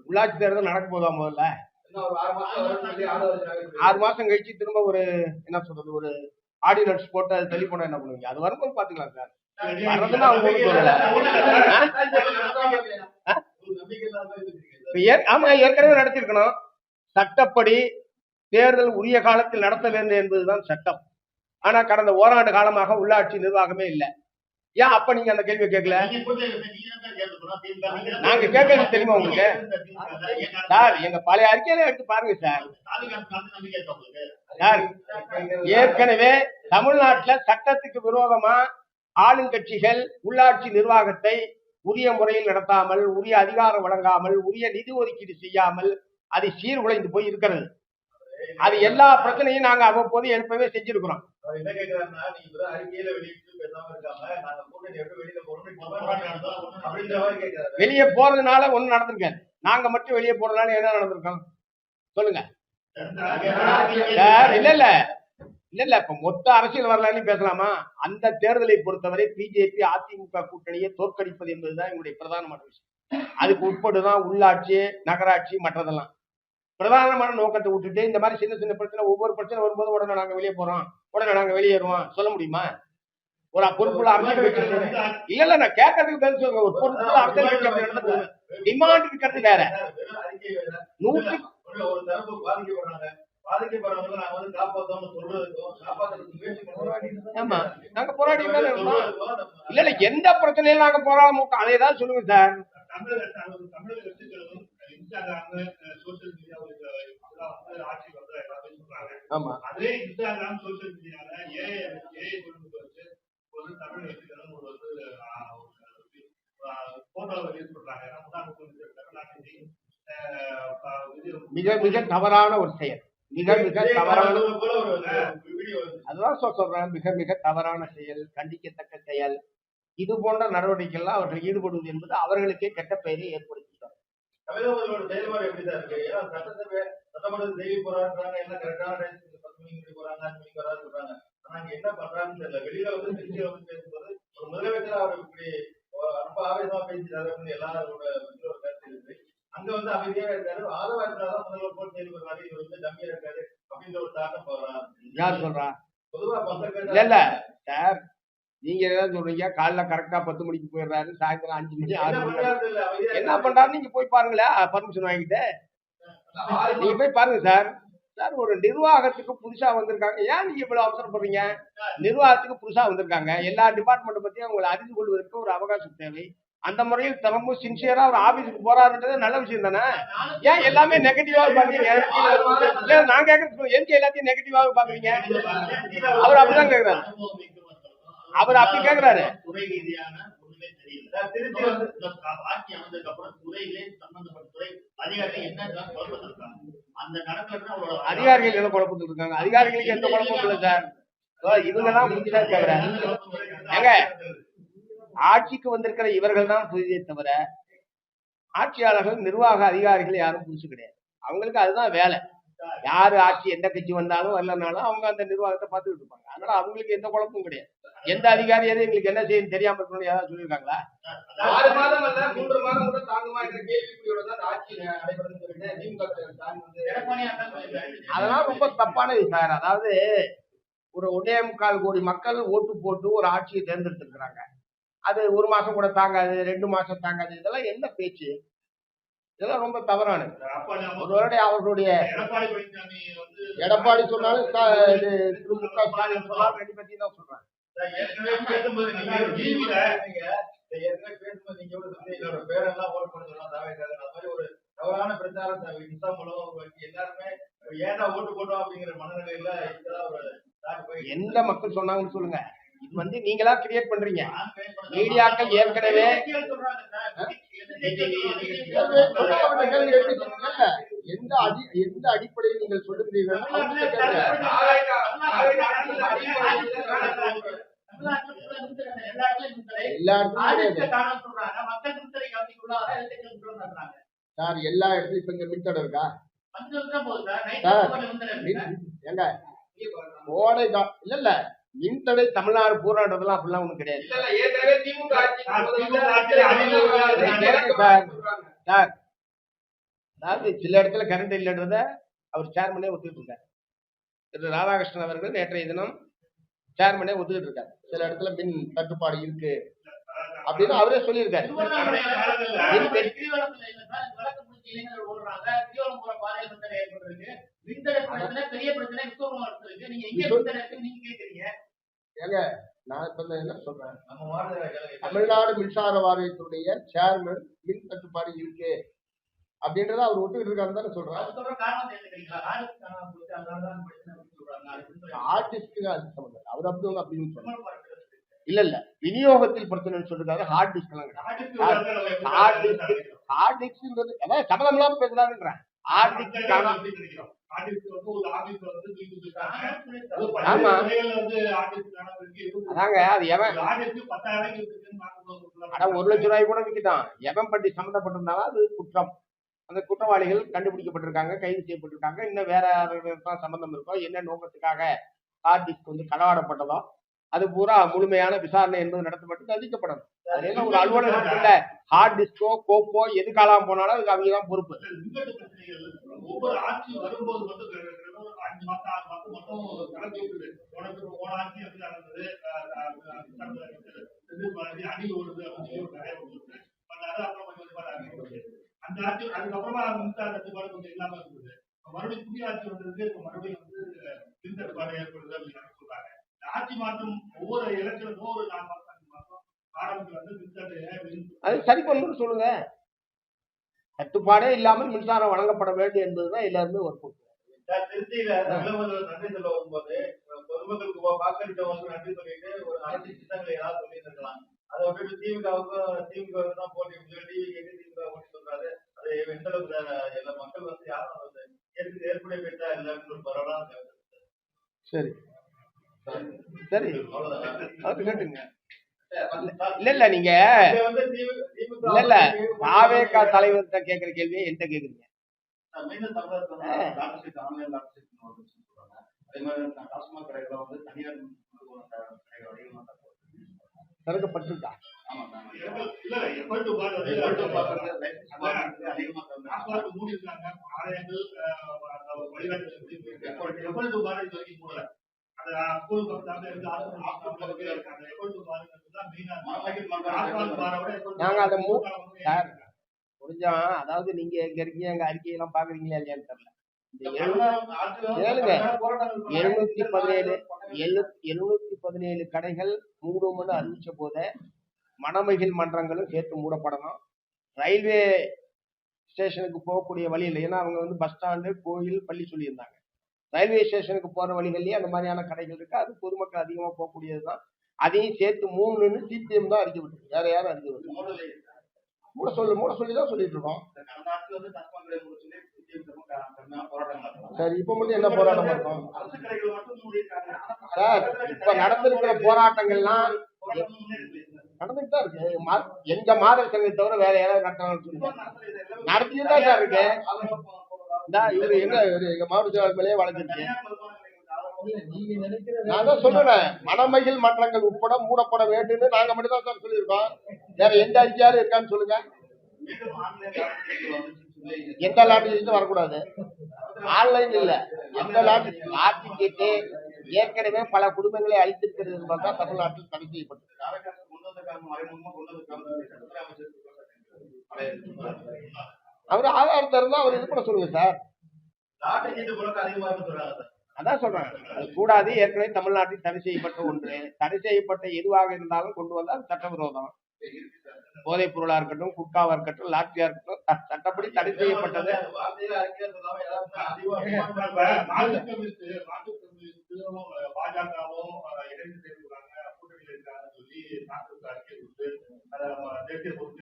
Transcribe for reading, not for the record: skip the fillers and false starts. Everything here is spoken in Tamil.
உள்ளாட்சி தேர்தல் நடக்க போதா முதல்ல 6 மாசம் கழிச்சு திரும்ப ஒரு என்ன சொல்றது ஒரு ஆர்டினன்ஸ் போட்டு அது தள்ளி போனா என்ன பண்ணுவீங்க? அது வரும்போது பாத்துக்கலாம் சார். வர்றதுன்னா அவங்க ஆமா ஏற்கனவே நடத்திருக்கணும். சட்டப்படி தேர்தல் உரிய காலத்தில் நடத்த வேண்டும் என்பதுதான் சட்டம். ஆனா கடந்த ஓராண்டு காலமாக உள்ளாட்சி நிர்வாகமே இல்லை. ஏன் அப்ப நீங்க அந்த கேள்வி கேட்கல? நாங்க கேட்கறது தெரியுமா உங்களுக்கு சார்? எங்க பழைய அறிக்கையில எடுத்து பாருங்க சார். ஏற்கனவே தமிழ்நாட்டுல சட்டத்துக்கு விரோதமா ஆளுங்கட்சிகள் உள்ளாட்சி நிர்வாகத்தை உரிய முறையில் நடத்தாமல், உரிய அதிகாரம் வழங்காமல், உரிய நிதி ஒதுக்கீடு செய்யாமல் அது சீர்குலைந்து போய் இருக்கிறது. அது எல்லா பிரச்சனையும் நாங்க அவ்வப்போது எழுப்பவே செஞ்சிருக்கிறோம். வெளியே போறதுனால ஒண்ணு நடந்திருக்காது. நாங்க மட்டும் வெளியே போறதுனால என்ன நடந்திருக்கோம் சொல்லுங்க. இல்ல இல்ல இல்ல இல்ல இப்ப மொத்த அரசியல் வரலாறு பேசலாமா? அந்த தேர்தலை பொறுத்தவரை பிஜேபி அதிமுக கூட்டணியை தோற்கடிப்பது என்பதுதான் எங்களுடைய பிரதானமான விஷயம். அதுக்கு உட்படுதான் உள்ளாட்சி, நகராட்சி, மற்றதெல்லாம். பிரதானமான நோக்கத்தை விட்டுட்டு இந்த மாதிரி சின்ன சின்ன பிரச்சனை, ஒவ்வொரு பிரச்சனை வரும்போது உடனே நாங்க வெளியே போறோம், உடனே நாங்க வெளியேறுவோம் சொல்ல முடியுமா? ஒரு பொறுப்புள்ள அரசியல் கட்சி இல்ல இல்ல நான் கேட்கறதுக்கு பதில் சொல்லுங்க. ஒரு பொறுப்புள்ள அரசியல் கட்சி அப்படி நடந்து டிமாண்ட் இருக்கிறது வேற. ஆமா நாங்க போராடி இல்ல இல்ல எந்த பிரச்சனையும் நாங்க போராட மாட்டோம். அதை தான் சொல்லுங்க சார். ஆமா அதே இன்ஸ்டாகிராம் சோசியல் மீடியால மிக மிக தவறான ஒரு செயல். மிக மிக தவறான அதுதான் சொல்றேன். மிக மிக தவறான செயல், கண்டிக்கத்தக்க செயல். இது போன்ற நடவடிக்கைகள்லாம் அவர்கள் ஈடுபடுவது என்பது அவர்களுக்கே கெட்ட பெயரை ஏற்படுத்திட்டார். செயல்பாடு எப்படிதான் இருக்கு? சட்டமன்றத்தில் செய்தி போராடுறாங்க, எல்லாம் கரெக்டான 10 மணிக்கு போறாங்க, 5 மணிக்கு வராது சொல்றாங்க. ஆனா இங்க என்ன பண்றாங்கன்னு தெரியல. வெளியில வந்து திருச்சியில வந்து பேசும்போது ஒரு முதலமைச்சர் அவர் இப்படி ரொம்ப ஆவேசமா பேசிட்டாரு அப்படின்னு எல்லாரோட ஒரு கருத்து இருக்கு. அங்க வந்து அமைதியா இருக்காரு. ஆதரவாளர்களாதான் முதல்வர் போட்டு செயல்படுறாரு. இவர் வந்து டம்மியா இருக்காரு அப்படின்ற ஒரு தாக்கம் போறான். யார் சொல்றா? பொதுவா இல்ல இல்ல சார், நீங்க என்ன சொல்றீங்க? காலைல கரெக்டா 10 மணிக்கு போயிடுறாரு, சாயந்தரம் 5 மணி 6 மணி என்ன பண்றாரு? நீங்க போய் பாருங்களேன், பர்மிஷன் வாங்கிட்டு நீங்க போய் பாருங்க சார். சார் ஒரு நிர்வாகத்துக்கு புதுசா வந்திருக்காங்க. ஏன் நீங்க இவ்வளவு அவசரப்படுறீங்க? நிர்வாகத்துக்கு புதுசா வந்திருக்காங்க. எல்லா டிபார்ட்மெண்ட் பத்தியும் அவங்களை அறிந்து கொள்வதற்கு ஒரு அவகாசம் தேவை. அந்த முறையில் தினமும் சின்சியரா ஒரு ஆபீஸுக்கு போறாருன்றது நல்ல விஷயம் தானே. ஏன் எல்லாமே நெகட்டிவா பாக்குறீங்க? நான் கேட்கறது எதுக்கு எல்லாத்தையும் நெகட்டிவாக பாக்குறீங்க? அவர் அப்படிதான் கேக்குறாரு. அவர் அப்படி கேக்குறாரு. அதிகாரிகள் என்ன குழப்பத்தில் இருக்காங்க? அதிகாரிகளுக்கு எந்த குழப்பமும் இல்லை சார். இவங்கதான் புதுசா கேக்குறாங்க. ஏங்க ஆட்சிக்கு வந்திருக்கிற இவர்கள் தான் புதிதே தவிர ஆட்சியாளர்கள், நிர்வாக அதிகாரிகள் யாரும் புதுசு கிடையாது. அவங்களுக்கு அதுதான் வேலை. யாரு ஆட்சி எந்த கட்சி வந்தாலும் வரலனாலும் அவங்க அந்த நிர்வாகத்தை பார்த்துக்கிட்டு இருப்பாங்க. அதனால அவங்களுக்கு எந்த குழப்பமும் கிடையாது. எந்த அதிகாரி எங்களுக்கு என்ன செய்யணும் தெரியாம இருக்கணும்னு யாராவது சொல்லியிருக்காங்களா? 6 மாதம் அல்ல 3 மாதம் கூட தாங்குமா என்ற கேள்விக்குறியோட தான் ஆட்சி நடைபெறும் சொல்லிட்டு திமுக அதெல்லாம் ரொம்ப தப்பானது சார். அதாவது ஒரு 1.25 கோடி மக்கள் ஓட்டு போட்டு ஒரு ஆட்சியை தேர்ந்தெடுத்திருக்கிறாங்க. அது 1 மாசம் கூட தாங்காது, 2 மாசம் தாங்காது. இதெல்லாம் என்ன பேச்சு? இதெல்லாம் ரொம்ப தவறானது. ஒருவேளை அவர்களுடைய எடப்பாடி சொன்னாலும் திரு மு க ஸ்டாலின் சொன்னாலும் ரெண்டு பத்தி தான் சொல்றாங்க. தவறான பிரச்சாரம் எல்லாருமே ஏன்னா ஓட்டு போட்டோம் அப்படிங்கிற மனநிலையில எந்த மக்கள் சொன்னாங்கன்னு சொல்லுங்க. இது வந்து நீங்களா கிரியேட் பண்றீங்க. மீடியாக்கள் ஏற்கனவே எந்த அடிப்படையில் நீங்கள் சொல்லுகிறீர்கள்? சார் எல்லா இடத்துலயும் இப்ப இங்க மின்தடை இருக்கா? ஏங்க கோடை இல்ல இல்ல மின்தடை தமிழ்நாடு போராட்டத்தெல்லாம் அப்படிலாம் ஒண்ணும் கிடையாது. ஏற்கனவே திமுக சார், அதாவது சில இடத்துல கரண்ட் இல்லைன்றத அவர் சேர்மனே ஒத்துக்கிட்டு இருக்காரு. திரு ராதாகிருஷ்ணன் அவர்கள் நேற்றைய தினம் சேர்மனே ஒத்துக்கிட்டு இருக்காரு. சில இடத்துல மின் தட்டுப்பாடு இருக்கு அப்படின்னு அவரே சொல்லியிருக்காரு. ஏங்க நான் இப்ப என்ன சொல்றேன், தமிழ்நாடு மின்சார வாரியத்துடைய சேர்மன் மின் தட்டுப்பாடு இருக்கு அப்படின்றத அவர் ஒத்துக்கிட்டு இருக்காருன்னு தானே சொல்றேன். ஆர்டிஸ்டுக்கு அது சம்பந்தம், அவர் அப்படி ஒண்ணு அப்படின்னு சொல்றாரு. இல்ல இல்ல, விநியோகத்தில் பிரச்சனைன்னு சொல்றாரு. ஹார்ட் டிஸ்க் எல்லாம் ஹார்ட் டிஸ்க்ன்றது அதாவது சம்பளம் இல்லாம பேசுறாருன்றேன். ஹார்ட் டிஸ்க் ஆமா அதாங்க, அது எவன் 1,00,000 கூட விற்கிட்டான். எவன் பட்டி சம்பந்தப்பட்டிருந்தாலும் அது குற்றம். அந்த குற்றவாளிகள் கண்டுபிடிக்கப்பட்டிருக்காங்க, கைது செய்யப்பட்டிருக்காங்க. இன்னும் வேற சம்பந்தம் இருக்கோ, என்ன நோக்கத்துக்காக ஹார்ட் டிஸ்க் களவாடப்பட்டதோ அது பூரா முழுமையான விசாரணை என்பது நடத்தப்பட்டு தண்டிக்கப்படணும். அதுல ஒரு அலுவலகத்துல ஹார்ட் டிஸ்கோ கோப்போ எது காலாம போனாலும் அதுக்கு அவங்க தான் பொறுப்பு. ஒவ்வொரு ஆட்சி வரும்போது மட்டும் 5 மாசம் 6 மாசம் மட்டும் கணக்கு போன ஆட்சி எப்படி நடந்தது, அணி ஓடுது அப்படின்னு நிறைய அந்த ஆட்சி. அதுக்கப்புறமா மின்சார தட்டுப்பாடு கொஞ்சம் இல்லாம இருந்தது. மறுபடியும் புதிய ஆட்சி வந்தது, மறுபடியும் மின் தட்டுப்பாடு ஏற்படுது அப்படின்னு சொல்றாங்க. ஆட்சி மாற்றம் ஒவ்வொரு எலெக்ஷனுக்கும் ஒரு 4 மாசம் 5 மாசம் ஆரம்பிச்சு மின்சார அது சரி பண்ணணும்னு சொல்லுங்க. தட்டுப்பாடே இல்லாமல் மின்சாரம் வழங்கப்பட வேண்டும் என்பதுதான் எல்லாருமே ஒரு பொறுப்பு. திருச்சியில நன்றி சொல்ல வரும்போது பொதுமக்களுக்கு வாக்களித்தவங்களுக்கு நன்றி சொல்லிட்டு ஒரு அரசு திட்டங்களை ஏதாவது சொல்லியிருக்கலாம். அதை விட்டு திமுக தான் போட்டி திமுக போட்டி சொல்றாரு. அது எந்த அளவுக்கு எல்லா மக்கள் யாரும் ஏற்புடைய பெற்றா இல்லைன்னு ஒரு பரவாயில்ல. சரி சரி அது கேட்டுங்க. இல்ல இல்ல, நீங்க இல்ல இல்ல தாவேகா தலைவர்கிட்ட கேக்குற கேள்வியை என்கிட்ட கேக்குறீங்க. திறக்கப்பட்டிருக்கா? நாங்க அதை முடிஞ்சோம். அதாவது நீங்க எங்க இருக்கீங்க, எங்க அறிக்கையெல்லாம் பாக்குறீங்களா இல்லையான்னு தெரியல. 717 கடைகள் மூடும்னு அறிவிச்ச போத மணமகிழ் மன்றங்களும் சேர்த்து மூடப்படணும். ரயில்வே ஸ்டேஷனுக்கு போகக்கூடிய வழியில், ஏன்னா அவங்க பஸ் ஸ்டாண்டு கோயில் பள்ளி சொல்லியிருந்தாங்க. ரயில்வே ஸ்டேஷனுக்கு போற வழிகள்லயே அந்த மாதிரியான கடைகள் இருக்கு. அது பொதுமக்கள் அதிகமா போகக்கூடியதுதான். அதையும் சேர்த்து 3ன்னு சிபிஎம் தான் அறிக்கை விட்டு, வேற யாரும் அறிக்கை விட்டு மூட சொல்லிதான் சொல்லிட்டு இருக்கோம். சார் இப்ப மட்டும் என்ன போராட்டம் இருக்கும் சார்? இப்ப நடந்திருக்கிற போராட்டங்கள்லாம் நடந்துட்டு தான் இருக்கு. எங்க மாதர் சங்கத்தை தவிர வேற யாராவது நடத்திட்டு தான் சார் இருக்கு. இவரு எங்க மாவட்ட செயலாளர் மேலேயே வழங்கிருச்சு. நான் தான் சொல்றேன், மணமகிழ் மன்றங்கள் உட்பட மூடப்பட வேண்டும். நாங்க மட்டும் தான் சார் சொல்லியிருக்கோம். வேற எந்த அதிகாரம் இருக்கான்னு சொல்லுங்க. எந்த லாட்டரி வரக்கூடாது, ஆன்லைன் இல்ல, எந்த லாட்டரி கேட்டு ஏற்கனவே பல குடும்பங்களை அழித்திருக்கிறது என்பதுதான் தமிழ்நாட்டில் தடை செய்யப்பட்டது. அவரு ஆதாரத்தை இருந்தா அவர் இது பண்ண சொல்லுங்க சார். அதான் சொல்றேன், அது கூடாது. ஏற்கனவே தமிழ்நாட்டில் தடை செய்யப்பட்ட ஒன்று. தடை செய்யப்பட்ட எதுவாக இருந்தாலும் கொண்டு வந்தால் சட்டவிரோதம். போதைப் பொருளா இருக்கட்டும், குட்காவா இருக்கட்டும், லாட்டரியா இருக்கட்டும், சட்டப்படி தடை செய்யப்பட்டது. பாஜகவும்